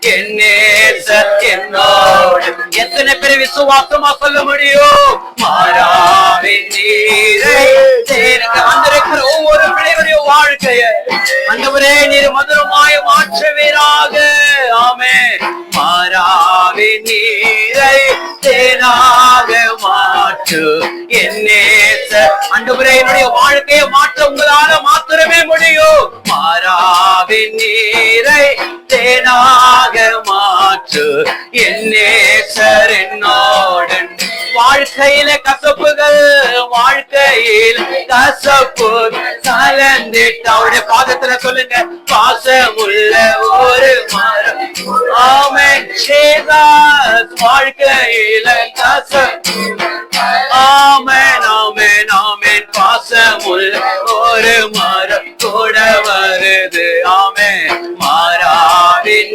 என் நேசர் என்னோடு. எத்தனை பேர் விசுவாசமா சொல்ல முடியும்? மாறாவின் நீரை தேனுங்க வந்திருக்கிற ஒவ்வொரு பிள்ளைகளுடைய வாழ்க்கைய ஆண்டவரே நீர் மதுரமாய் மாற்றுவீராக. ஆமென். மாறாவின் நீரை தேனாக மாற்று என் நேசர். ஆண்டவரே என்னுடைய வாழ்க்கையை மாற்ற உங்களால மாத்திரமே முடியும். மாறாவின் நீரை தேனாக மாற்று என் நேசர் என்னோடு. வாழ்க்கையில கசப்புகள், வாழ்க்கையில் கசப்பு கலந்திட்டு அவருடைய பாதத்துல சொல்லுங்க, பாசமுள்ள ஒரு மரம். ஆமென். வாழ்க்கையில கசப்பு. ஆமென் ஆமென் ஆமென். பாசமுள்ள ஒரு மரம் கூட வருது. ஆமென். மாறாவின்